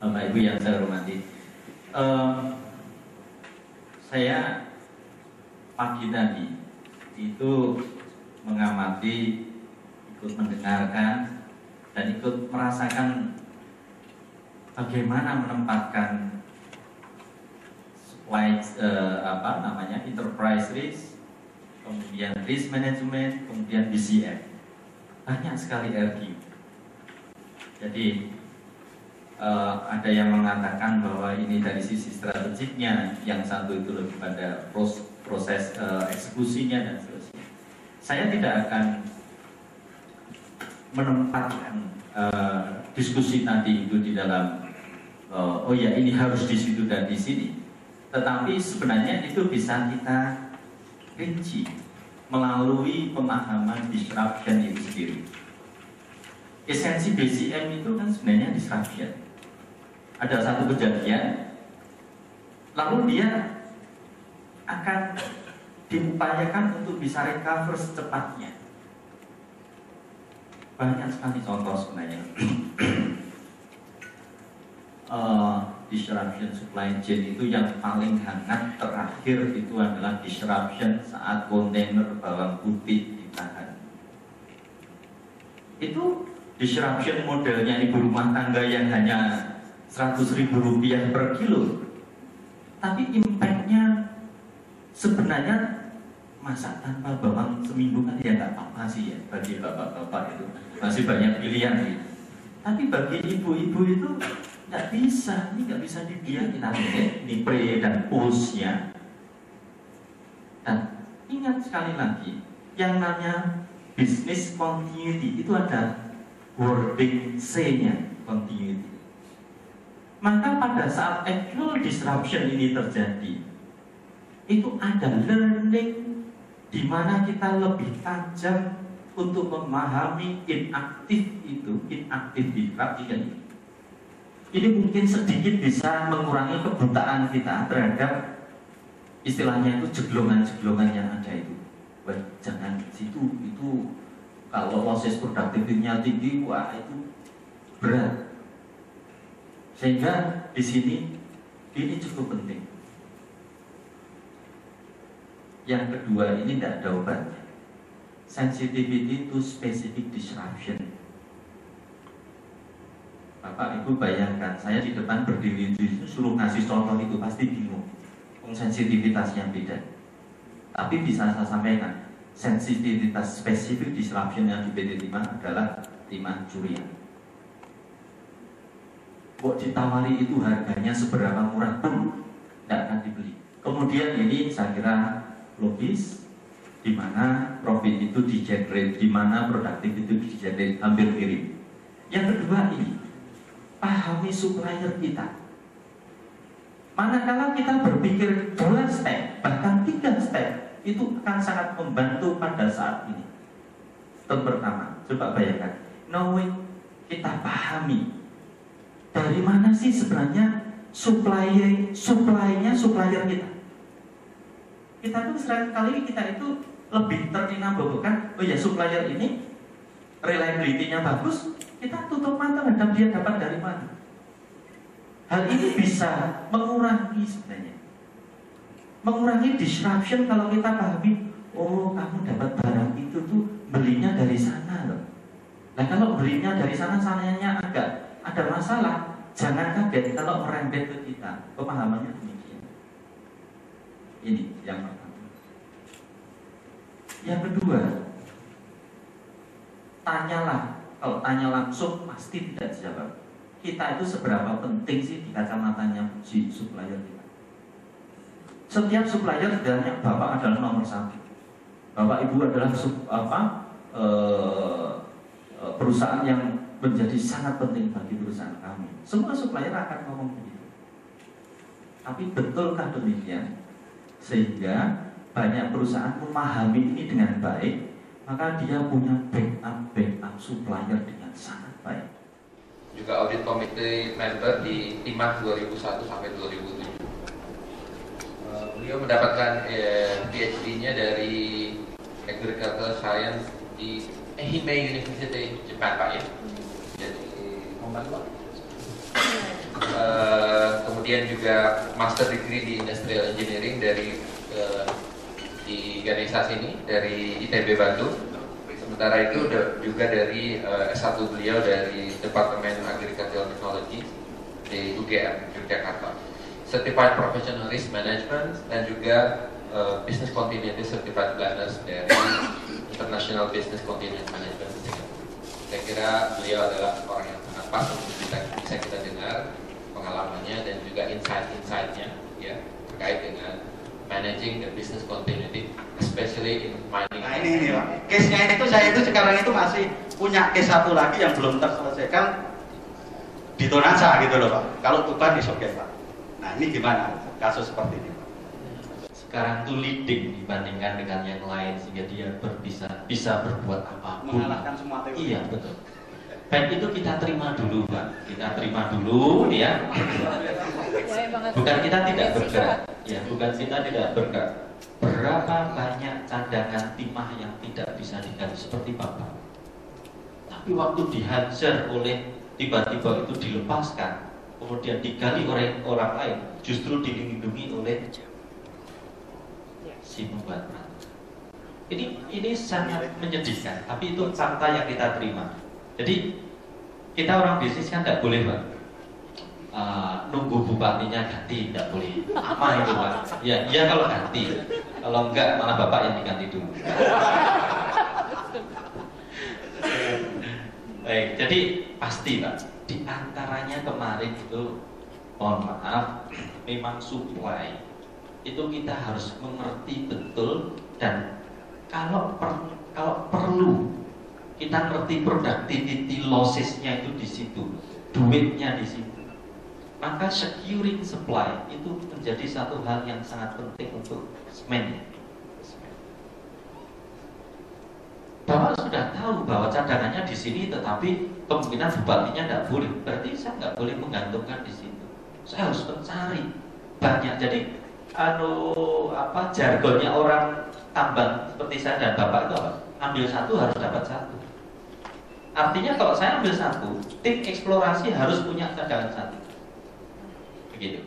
Bapak Ibu yang saya hormati, saya pagi tadi itu mengamati, ikut mendengarkan dan ikut merasakan bagaimana menempatkan supply enterprise risk, kemudian risk management, kemudian BCM. Banyak sekali RQ. Jadi ada yang mengatakan bahwa ini dari sisi strategiknya, yang satu itu lebih pada proses eksekusinya dan seterusnya. Saya tidak akan menempatkan diskusi tadi itu di dalam oh ya ini harus di situ dan di sini. Tetapi sebenarnya itu bisa kita rinci melalui pemahaman disruption itu sendiri. Esensi BCM itu kan sebenarnya disruption. Ada satu kejadian, lalu dia akan diupayakan untuk bisa recover secepatnya. Banyak sekali contoh sebenarnya. Disruption supply chain itu yang paling hangat terakhir itu adalah disruption saat kontainer bawang putih ditahan. Itu disruption modelnya ibu rumah tangga yang hanya 100.000 rupiah per kilo, tapi impactnya sebenarnya masak tanpa bawang seminggu kan ya nggak apa-apa sih ya bagi bapak-bapak itu masih banyak pilihan gitu. Tapi bagi ibu-ibu itu nggak bisa, ini nggak bisa dibiarin ini pre dan postnya. Dan ingat sekali lagi, yang namanya business continuity itu ada wording C-nya, continuity. Maka pada saat actual disruption ini terjadi, itu ada learning di mana kita lebih tajam untuk memahami inaktif disruption ini. Ini mungkin sedikit bisa mengurangi kebutaan kita terhadap istilahnya itu jeglongan-jeglongan yang ada itu. Wah, jangan situ, itu kalau proses produktivitasnya tinggi, wah itu berat. Sehingga di sini ini cukup penting. Yang kedua, ini tidak ada obatnya. Sensitivity to specific disruption. Bapak Ibu bayangkan, saya di depan berdiri di sini suruh ngasih contoh itu pasti bingung. Sensitivitasnya beda. Tapi bisa saya sampaikan, sensitivitas spesifik disruption yang di PT Timah adalah timah curian. Kok ditawari itu harganya seberapa murah pun tidak akan dibeli. Kemudian ini saya kira logis, di mana profit itu di-generate, di mana produktif itu di-generate, hampir mirip. Yang kedua ini, pahami supplier kita. Manakala kita berpikir 2 step, bahkan 3 step, itu akan sangat membantu pada saat ini. Yang pertama, coba bayangkan, knowing, kita pahami dari mana sih sebenarnya supplier kita. Kita tuh sering kali kita itu lebih terkena-bobokan, oh ya supplier ini reliability-nya bagus, kita tutup mata terhadap dia dapat dari mana. Hal ini bisa mengurangi sebenarnya, mengurangi disruption kalau kita pahami, oh kamu dapat barang itu tuh belinya dari sana loh. Nah kalau belinya dari sananya agak ada masalah, jangan kaget kalau merembet ke kita. Pemahamannya demikian. Ini yang pertama. Yang kedua, tanyalah. Kalau tanya langsung pasti tidak dijawab. Kita itu seberapa penting sih di kacamatanya si supplier kita? Setiap supplier sebenarnya Bapak adalah nomor 1. Bapak Ibu adalah perusahaan yang menjadi sangat penting bagi perusahaan kami. Semua supplier akan ngomong begitu. Tapi betulkah demikian? Sehingga banyak perusahaan memahami ini dengan baik, maka dia punya backup supplier dengan sangat baik. Juga audit komite member di Timah 2001 sampai 2007. Beliau mendapatkan PhD-nya dari Agricultural Science di Ehime University Jepang, Pak ya. Jadi kemudian juga master degree di industrial engineering di Ganesha sini dari ITB Bandung. Sementara itu juga dari S1 beliau dari Departemen Agricultural Technology di UGM Yogyakarta. Certified Professional Risk Management dan juga Business Continuity Certified Planners dari International Business Continuity Management. Saya kira beliau adalah orang yang sangat pas untuk bisa kita dengar pengalamannya dan juga insight-insightnya ya terkait dengan managing the business continuity, especially in mining. Nah ini Pak, case-nya itu saya itu sekarang itu masih punya case satu lagi yang belum terselesaikan di Tonaja gitu loh Pak. Kalau Tuban di Sogen Pak. Nah ini gimana kasus seperti ini Pak? Sekarang tuh leading dibandingkan dengan yang lain sehingga dia bisa berbuat apapun. Mengalahkan semua teori. Iya betul. Baik itu kita terima dulu Pak, kita terima dulu ya. Bukan kita tidak bergerak, ya bukan kita tidak bergerak. Berapa banyak cadangan timah yang tidak bisa digali seperti Bapak. Tapi waktu dihajar oleh tiba-tiba itu dilepaskan, kemudian digali oleh orang lain, justru dilindungi oleh si pembuat peraturan. Ini sangat menyedihkan, tapi itu fakta yang kita terima. Jadi kita orang bisnis kan tidak boleh Pak nunggu bupatinya ganti, tidak boleh. Apa itu Pak? Ya kalau ganti, kalau enggak malah Bapak yang diganti dulu. Baik, jadi pasti Pak. Di antaranya kemarin itu, mohon maaf, memang supply itu kita harus mengerti betul dan kalau perlu kita ngerti productivity losses-nya itu di situ, duitnya di situ. Maka securing supply itu menjadi satu hal yang sangat penting untuk semen. Bapak sudah tahu bahwa cadangannya di sini, tetapi kemungkinan bupatinya tidak boleh. Berarti saya nggak boleh menggantungkan di situ. Saya harus mencari banyak. Jadi jargonnya orang tambang seperti saya dan Bapak itu apa? Ambil satu harus dapat satu. Artinya kalau saya ambil satu, tim eksplorasi harus punya cadangan satu. Begitu.